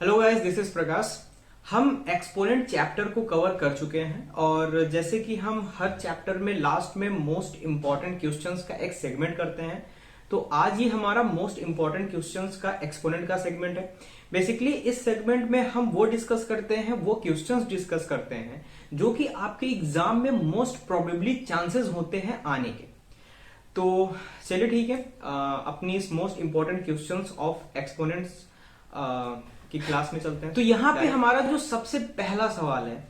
Hello guys, this is प्रकाश। हम exponent chapter को cover कर चुके हैं और जैसे कि हम हर चैप्टर में लास्ट में मोस्ट इंपॉर्टेंट क्वेश्चंस का एक सेगमेंट करते हैं, तो आज ही हमारा मोस्ट इंपॉर्टेंट क्वेश्चंस का एक्सपोनेंट का सेगमेंट है। बेसिकली इस सेगमेंट में हम वो डिस्कस करते हैं, वो क्वेश्चंस डिस्कस करते हैं जो कि आपके एग्जाम में मोस्ट प्रोबेबली चांसेस होते हैं आने के। तो चलिए ठीक है, अपनी इस most important questions of exponents की क्लास में चलते हैं। तो यहाँ पे हमारा जो सबसे पहला सवाल है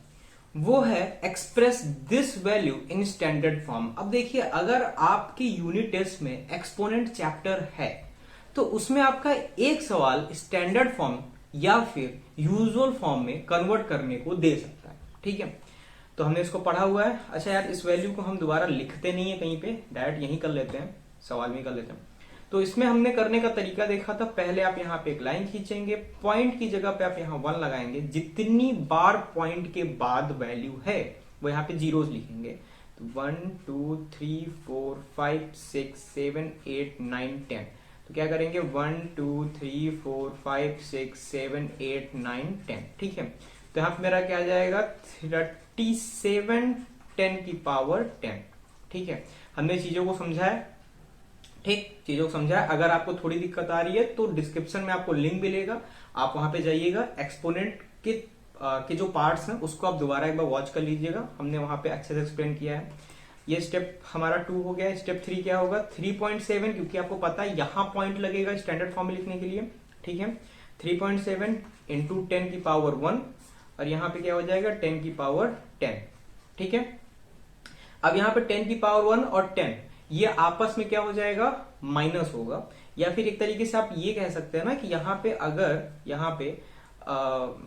वो है express this value in standard form. अब देखिए, अगर आपकी यूनिट टेस्ट में एक्सपोनेंट चैप्टर है तो उसमें आपका एक सवाल स्टैंडर्ड फॉर्म या फिर यूजुअल फॉर्म में कन्वर्ट करने को दे सकता है। ठीक है, तो हमने इसको पढ़ा हुआ है। अच्छा यार, इस वैल्यू को हम दोबारा लिखते नहीं है कहीं पे, डायरेक्ट यहीं कर लेते हैं, सवाल में कर लेते हैं। तो इसमें हमने करने का तरीका देखा था, पहले आप यहाँ पे एक लाइन खींचेंगे, पॉइंट की जगह पे आप यहाँ 1 लगाएंगे, जितनी बार पॉइंट के बाद वैल्यू है वो यहाँ पे जीरोस लिखेंगे। तो 1 2 3 4 5 6 7 8 9 10। तो क्या करेंगे, 1 2 3 4 5 6 7 8 9 10। ठीक है, तो यहाँ पे मेरा क्या आ जाएगा, 37 10 की पावर 10। ठीक है, हमने चीजों को समझा है। ठीक, चीजों को समझा है। अगर आपको थोड़ी दिक्कत आ रही है तो डिस्क्रिप्शन में आपको लिंक मिलेगा, आप वहां पे जाइएगा, एक्सपोनेंट के जो पार्ट्स हैं उसको आप दोबारा एक बार वॉच कर लीजिएगा। हमने वहां पे अच्छे से एक्सप्लेन किया है। ये स्टेप हमारा 2 हो गया। स्टेप 3 क्या होगा, 3.7, क्योंकि आपको पता है यहां पॉइंट लगेगा स्टैंडर्ड फॉर्म में लिखने के लिए। ठीक है, 3.7 इंटू 10 की पावर 1 और यहाँ पे क्या हो जाएगा, 10 की पावर 10। ठीक है, अब यहाँ पे 10 की पावर 1 और 10 ये आपस में क्या हो जाएगा, माइनस होगा। या फिर एक तरीके से आप ये कह सकते हैं ना कि यहाँ पे अगर यहाँ पे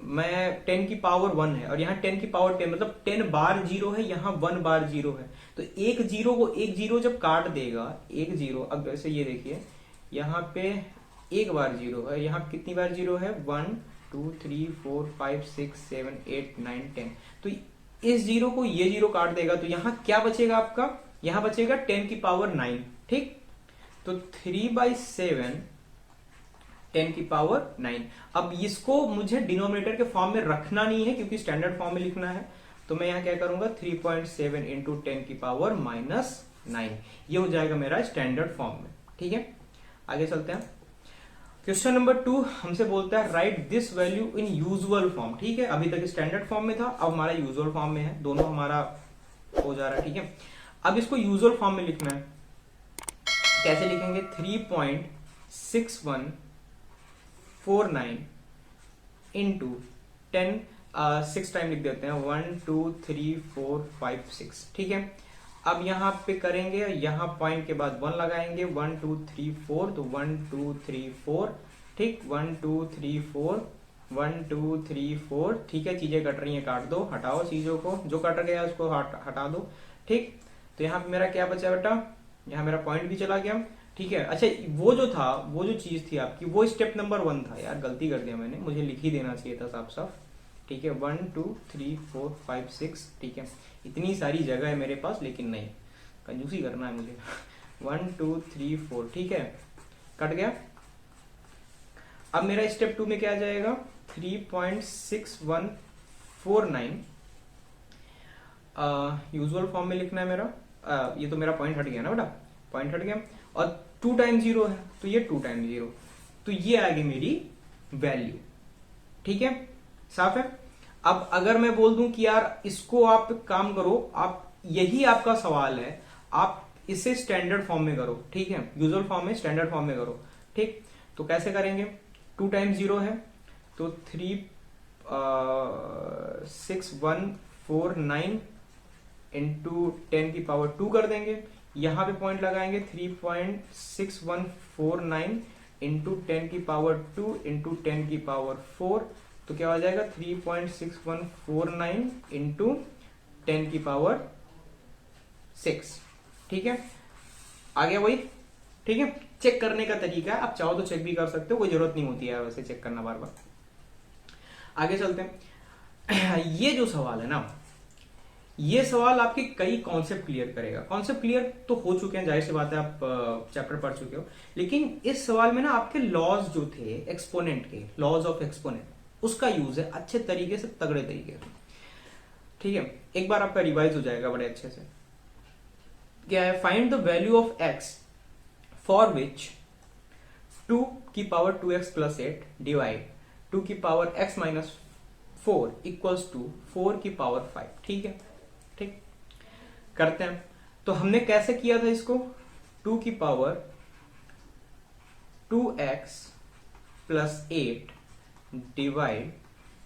मैं 10 की पावर 1 है और यहाँ 10 की पावर 10, मतलब 10 बार जीरो है, यहाँ 1 बार जीरो है। तो एक जीरो को एक जीरो जब काट देगा, एक जीरो, अब वैसे ये देखिए यहाँ पे एक बार जीरो है, यहाँ कितनी बार जीरो है, 1 2 3 4 5 6 7 8 9 10। तो इस जीरो को ये जीरो काट देगा, तो यहाँ क्या बचेगा आपका, यहां बचेगा 10 की पावर 9। ठीक, तो 3/7 10 की पावर 9। अब इसको मुझे डिनोमिनेटर के फॉर्म में रखना नहीं है क्योंकि स्टैंडर्ड फॉर्म में लिखना है, तो मैं यहां क्या करूंगा, 3.7 इंटू 10 की पावर -9। ये हो जाएगा मेरा स्टैंडर्ड फॉर्म में। ठीक है, आगे चलते हैं। क्वेश्चन नंबर 2 हमसे बोलता है right this value in usual form. ठीक है, अभी तक स्टैंडर्ड फॉर्म में था, अब हमारा यूजुअल फॉर्म में है, दोनों हमारा हो जा रहा है। ठीक है, अब इसको यूजुअल फॉर्म में लिखना है। कैसे लिखेंगे, 3.6149 इंटू 10, 6 टाइम लिख देते हैं, 1 2 3 4 5 6। ठीक है, अब यहां पे करेंगे, यहां पॉइंट के बाद 1 लगाएंगे, 1 2 3 4, तो 1 2 3 4। ठीक, 1 2 3 4 1 2 3 4। ठीक है, चीजें कट रही हैं, काट दो, हटाओ चीजों को, जो कट गया उसको हटा दो। ठीक, तो यहाँ पे मेरा क्या बचा बेटा, यहाँ मेरा पॉइंट भी चला गया। ठीक है, अच्छा वो जो था, वो जो चीज थी आपकी, वो स्टेप नंबर 1 था। यार गलती कर दिया मैंने, मुझे लिख ही देना चाहिए था साफ साफ। ठीक है, 1 2 3 4 5 6। ठीक है, इतनी सारी जगह है मेरे पास, लेकिन नहीं, कंजूसी करना है मुझे। 1 2 3 4। ठीक है, कट गया। अब मेरा स्टेप 2 में क्या आ जाएगा, 3.6149 यूजुअल फॉर्म में लिखना है मेरा। ये तो मेरा पॉइंट हट गया ना बेटा, पॉइंट हट गया, और 2 टाइम 0 है तो ये 2 टाइम 0, तो ये आ गई मेरी वैल्यू। ठीक है, साफ है। अब अगर मैं बोल दूं कि यार इसको आप काम करो, आप यही आपका सवाल है, आप इसे स्टैंडर्ड फॉर्म में करो। ठीक है, यूजुअल फॉर्म में स्टैंडर्ड फॉर्म में करो। ठीक, तो कैसे करेंगे, 2 टाइम 0 है तो 3.6149 इंटू 10 की पावर 2 कर देंगे, यहां पे पॉइंट लगाएंगे, 3.6149 इंटू 10 की पावर 2 इंटू 10 की पावर 4। तो क्या हो जाएगा, 3.6149 इंटू 10 की पावर 6। ठीक है, आ गया वही। ठीक है, चेक करने का तरीका है, आप चाहो तो चेक भी कर सकते हो, कोई जरूरत नहीं होती है वैसे चेक करना बार बार। आगे चलते हैं। ये जो सवाल है ना, ये सवाल आपके कई कॉन्सेप्ट क्लियर करेगा। कॉन्सेप्ट क्लियर तो हो चुके हैं, जाहिर सी बात है, आप चैप्टर पढ़ चुके हो, लेकिन इस सवाल में ना आपके लॉज जो थे एक्सपोनेंट के, लॉज ऑफ एक्सपोनेंट, उसका यूज है अच्छे तरीके से, तगड़े तरीके से। ठीक है, एक बार आपका रिवाइज हो जाएगा बड़े अच्छे से। क्या है, find the value of x for which 2 की पावर 2x प्लस 8 डिवाइड 2 की power x minus 4 equals to 4 की पावर 5। ठीक है, ठीक करते हैं। तो हमने कैसे किया था इसको, 2 की पावर 2x प्लस 8 डिवाइड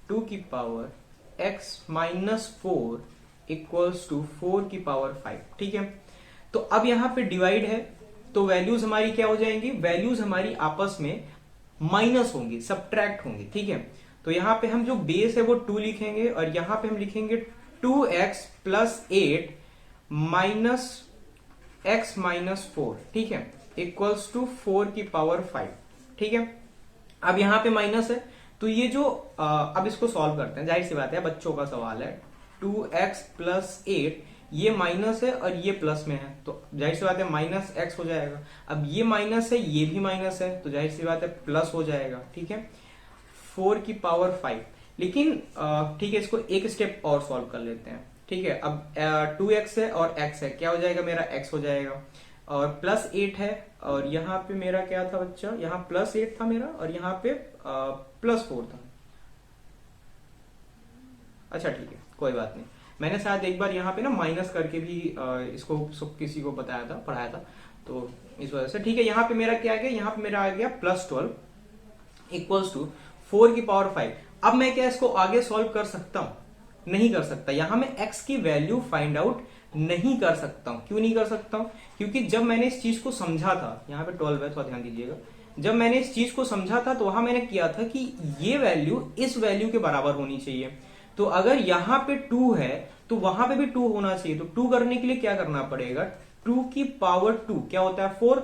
2 की power x minus 4 equals to 4 की पावर 5। ठीक है, तो अब यहां पे डिवाइड है तो वैल्यूज हमारी क्या हो जाएंगी, वैल्यूज हमारी आपस में माइनस होंगी, सबट्रैक्ट होंगी। ठीक है, तो यहां पे हम जो बेस है वो 2 लिखेंगे और यहां पे हम लिखेंगे 2x plus 8 minus x minus 4। ठीक है, इक्वल्स टू 4 की पावर 5। ठीक है, अब यहां पे माइनस है तो ये जो अब इसको सॉल्व करते हैं, जाहिर सी बात है बच्चों का सवाल है। 2x प्लस 8 ये माइनस है और ये प्लस में है तो जाहिर सी बात है माइनस x हो जाएगा। अब ये माइनस है, ये भी माइनस है तो जाहिर सी बात है प्लस हो जाएगा। ठीक है, 4 की पावर 5। लेकिन ठीक है, इसको एक स्टेप और सॉल्व कर लेते हैं। ठीक है, अब 2x है और x है, क्या हो जाएगा मेरा x हो जाएगा और प्लस 8 है और यहाँ पे मेरा क्या था बच्चा, यहाँ प्लस 8 था मेरा और यहाँ पे प्लस 4 था। अच्छा ठीक है, कोई बात नहीं, मैंने शायद एक बार यहाँ पे ना माइनस करके भी इसको किसी को बताया था, पढ़ाया था, तो इस वजह से। ठीक है, यहाँ पे मेरा क्या आ गया, यहाँ पे मेरा आ गया प्लस 12 इक्वल्स टू 4 की पावर 5। अब मैं क्या इसको आगे सॉल्व कर सकता हूं, नहीं कर सकता। यहां मैं x की वैल्यू फाइंड आउट नहीं कर सकता हूं। क्यों नहीं कर सकता हूं, क्योंकि जब मैंने इस चीज को समझा था, यहाँ पे 12 है थोड़ा ध्यान दीजिएगा, जब मैंने इस चीज को समझा था तो वहां मैंने किया था कि ये वैल्यू इस वैल्यू के बराबर होनी चाहिए। तो अगर यहाँ पे 2 है तो वहां पे भी 2 होना चाहिए। तो 2 करने के लिए क्या करना पड़ेगा, 2 की पावर 2 क्या होता है 4।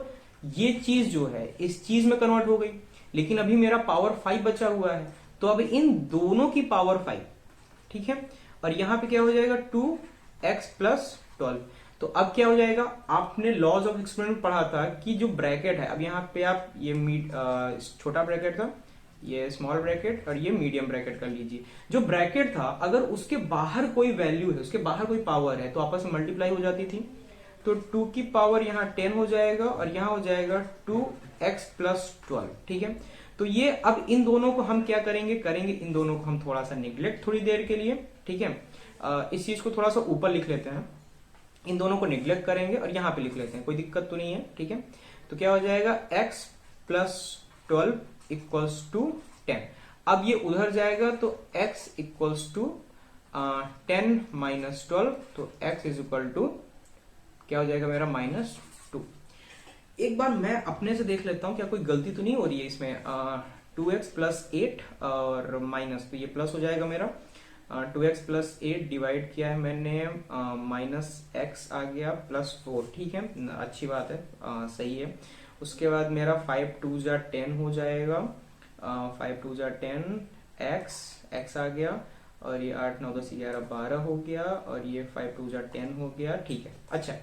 ये चीज जो है इस चीज में कन्वर्ट हो गई, लेकिन अभी मेरा पावर 5 बचा हुआ है तो अब इन दोनों की पावर 5। ठीक है, और यहां पे क्या हो जाएगा 2x प्लस 12। तो अब क्या हो जाएगा, आपने लॉज ऑफ एक्सपेरिमेंट पढ़ा था कि जो ब्रैकेट है, अब यहाँ पे आप ये छोटा ब्रैकेट था, ये स्मॉल ब्रैकेट और ये मीडियम ब्रैकेट कर लीजिए। जो ब्रैकेट था अगर उसके बाहर कोई वैल्यू है, उसके बाहर कोई पावर है तो आपस में मल्टीप्लाई हो जाती थी। तो 2 की पावर यहाँ 10 हो जाएगा और यहाँ हो जाएगा 2x प्लस 12। ठीक है, तो ये अब इन दोनों को हम क्या करेंगे, इन दोनों को हम थोड़ा सा निग्लेक्ट थोड़ी देर के लिए। ठीक है, इस चीज को थोड़ा सा ऊपर लिख लेते हैं, इन दोनों को निग्लेक्ट करेंगे और यहाँ पे लिख लेते हैं, कोई दिक्कत तो नहीं है। ठीक है, तो क्या हो जाएगा x प्लस 12 इक्वल्स टू 10। अब ये उधर जाएगा तो x इक्वल्स टू 10 माइनस 12, तो x इज इक्वल टू क्या हो जाएगा मेरा -2। एक बार मैं अपने से देख लेता हूं क्या कोई गलती तो नहीं हो रही है इसमें। 2x प्लस 8 और माइनस, तो ये प्लस हो जाएगा मेरा। 2x प्लस 8 डिवाइड किया है मैंने, माइनस x आ गया प्लस 4। ठीक है, अच्छी बात है, सही है। उसके बाद मेरा 5 2 जा 10 हो जाएगा, 5 2 जा 10 x आ गया और ये 8 9 10 11 12 हो गया और ये 5 2 जा 10 हो गया। ठीक है, अच्छा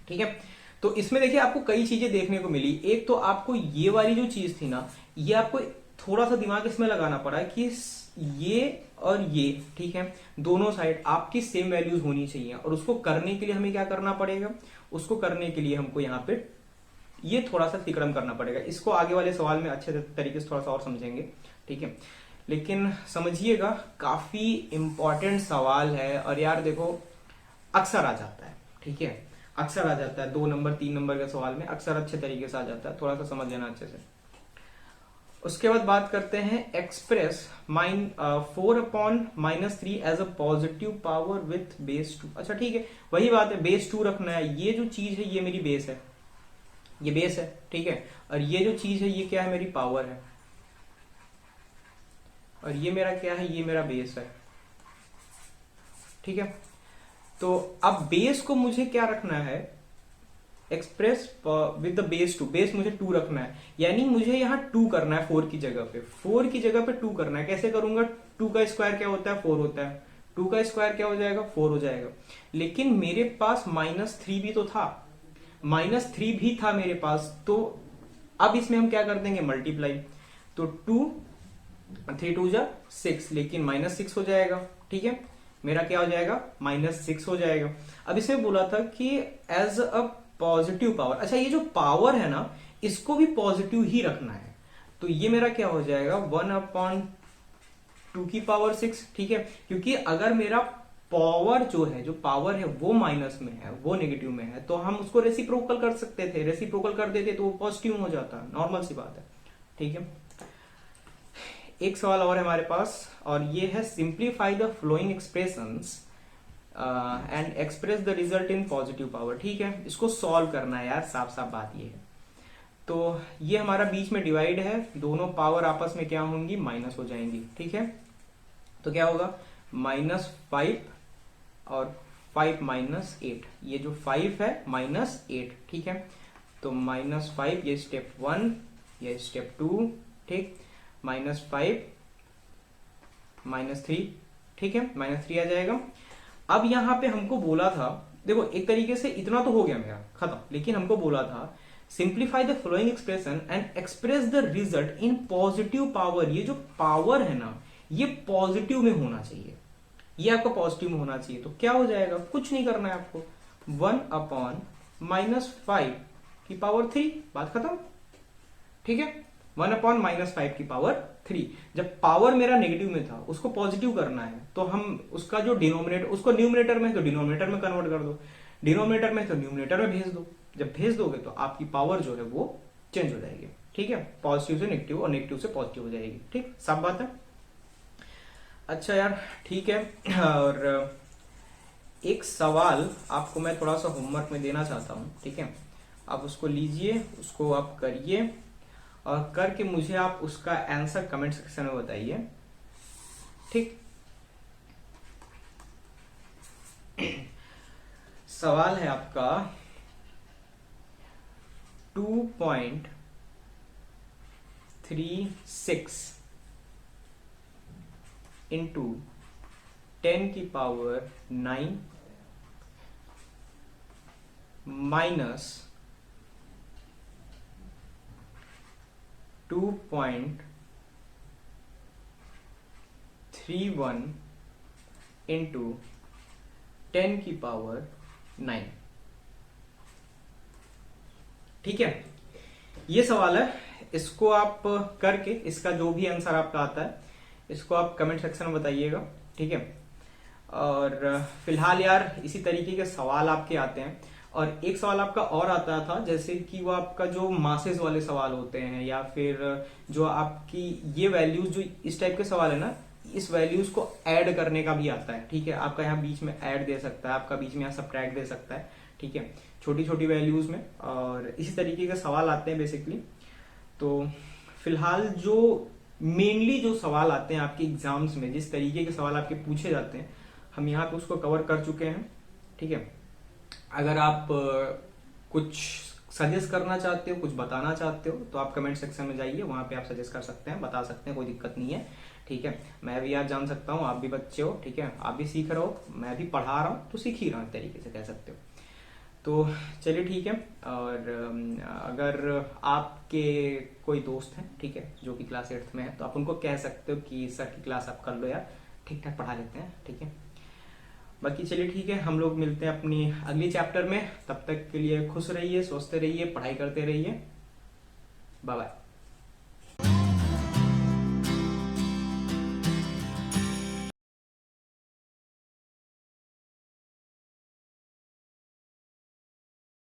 ठीक है, तो इसमें देखिए आपको कई चीजें देखने को मिली। एक तो आपको ये वाली जो चीज थी ना, ये आपको थोड़ा सा दिमाग इसमें लगाना पड़ा कि ये और ये, ठीक है, दोनों साइड आपकी सेम वैल्यूज होनी चाहिए। और उसको करने के लिए हमें क्या करना पड़ेगा, उसको करने के लिए हमको यहाँ पे ये थोड़ा सा तिकड़म करना पड़ेगा। इसको आगे वाले सवाल में अच्छे तरीके से थोड़ा सा और समझेंगे। ठीक है, लेकिन समझिएगा काफी इंपॉर्टेंट सवाल है और यार देखो अक्सर आ जाता है। ठीक है, अक्सर आ जाता है, 2 नंबर 3 नंबर के सवाल में अक्सर अच्छे तरीके से आ जाता है, थोड़ा सा समझ लेना अच्छे से। उसके बाद बात करते हैं express 4 upon -3 as a positive power with base 2। अच्छा ठीक है, वही बात है, बेस 2 रखना है। ये जो चीज है ये मेरी बेस है, ये बेस है। ठीक है, और ये जो चीज है ये क्या है, मेरी पावर है। और ये मेरा क्या है, ये मेरा बेस है। ठीक है, तो अब बेस को मुझे क्या रखना है, express with the base 2। Base मुझे 2 रखना है, यानी मुझे यहाँ 2 करना है 4 की जगह पे। 4 की जगह पे 2 करना है। कैसे करूंगा, 2 का स्क्वायर क्या होता है 4 होता है, 2 का स्क्वायर क्या हो जाएगा 4 हो जाएगा। लेकिन मेरे पास -3 भी तो था, -3 भी था मेरे पास। तो अब इसमें हम क्या कर देंगे, मल्टीप्लाई। तो 2 3 2 जा 6, लेकिन -6 हो जाएगा। ठीक है, मेरा क्या हो जाएगा, -6 हो जाएगा। अब इसमें बोला था कि एज अ पॉजिटिव पावर, अच्छा ये जो पावर है ना इसको भी पॉजिटिव ही रखना है, तो ये मेरा क्या हो जाएगा 1/2⁶। ठीक है, क्योंकि अगर मेरा पावर जो है, जो पावर है वो माइनस में है, वो नेगेटिव में है, तो हम उसको रेसिप्रोकल कर सकते थे, रेसिप्रोकल कर देते तो वो पॉजिटिव हो जाता, नॉर्मल सी बात है। ठीक है, एक सवाल और है हमारे पास, और ये है simplify the flowing expressions and express the result in positive power. ठीक है, इसको सॉल्व करना है यार, साफ साफ बात ये है। तो ये हमारा बीच में डिवाइड है, दोनों पावर आपस में क्या होंगी, माइनस हो जाएंगी। ठीक है, तो क्या होगा -5 और 5 -8, ये जो 5 है -8। ठीक है, तो -5 ये स्टेप 1, ये स्टेप 2। ठीक, -5 -3। ठीक है, -3 आ जाएगा। अब यहां पे हमको बोला था, देखो एक तरीके से इतना तो हो गया मेरा खत्म, लेकिन हमको बोला था simplify the flowing expression and express the result in positive power. ये जो पावर है ना ये पॉजिटिव में होना चाहिए, ये आपका पॉजिटिव में होना चाहिए। तो क्या हो जाएगा, कुछ नहीं करना है आपको, 1/-5 की पावर 3, बात खत्म। ठीक है, 1/-5 की पावर 3। जब पावर मेरा नेगेटिव में था उसको पॉजिटिव करना है, तो हम उसका जो डिनोमिनेटर, उसको न्यूमिनेटर में तो डिनोमिनेटर में कन्वर्ट कर दो, डिनोमिनेटर में तो न्यूमिनेटर में भेज दो। जब भेज दोगे तो आपकी पावर जो है वो चेंज हो जाएगी। ठीक है, पॉजिटिव से नेगेटिव और नेगेटिव से पॉजिटिव हो जाएगी। ठीक, सब बात है। अच्छा यार ठीक है, और एक सवाल आपको मैं थोड़ा सा होमवर्क में देना चाहता हूं। ठीक है, आप उसको लीजिए, उसको आप करिए, और करके मुझे आप उसका आंसर कमेंट सेक्शन में बताइए। ठीक, सवाल है आपका 2.36 इंटू 10 की पावर 9 माइनस 2.31 इंटू 10 की पावर 9। ठीक है, ये सवाल है, इसको आप करके इसका जो भी आंसर आपका आता है इसको आप कमेंट सेक्शन में बताइएगा। ठीक है, और फिलहाल यार इसी तरीके के सवाल आपके आते हैं। और एक सवाल आपका और आता था, जैसे कि वो आपका जो मासेस वाले सवाल होते हैं, या फिर जो आपकी ये वैल्यूज, जो इस टाइप के सवाल है ना, इस वैल्यूज को ऐड करने का भी आता है। ठीक है, आपका यहाँ बीच में ऐड दे सकता है, आपका बीच में यहाँ सब्ट्रैक्ट दे सकता है। ठीक है, छोटी छोटी वैल्यूज में, और इसी तरीके के सवाल आते हैं बेसिकली। तो फिलहाल जो मेनली जो सवाल आते हैं आपके एग्जाम्स में, जिस तरीके के सवाल आपके पूछे जाते हैं, हम यहाँ पे उसको कवर कर चुके हैं। ठीक है, अगर आप कुछ सजेस्ट करना चाहते हो, कुछ बताना चाहते हो, तो आप कमेंट सेक्शन में जाइए, वहां पे आप सजेस्ट कर सकते हैं, बता सकते हैं, कोई दिक्कत नहीं है। ठीक है, मैं भी यार जान सकता हूँ, आप भी बच्चे हो। ठीक है, आप भी सीख रहे हो, मैं भी पढ़ा रहा हूँ, तो सीख ही रहा हूँ, एक तरीके से कह सकते हो। तो चलिए ठीक है, और अगर आपके कोई दोस्त हैं, ठीक है, जो कि क्लास 8th में है, तो आप उनको कह सकते हो कि सर की क्लास आप कर लो यार, ठीक ठाक पढ़ा लेते हैं। ठीक है, बाकी चलिए ठीक है, हम लोग मिलते हैं अपनी अगली चैप्टर में। तब तक के लिए खुश रहिए, स्वस्थ रहिए, पढ़ाई करते रहिए। Bye bye.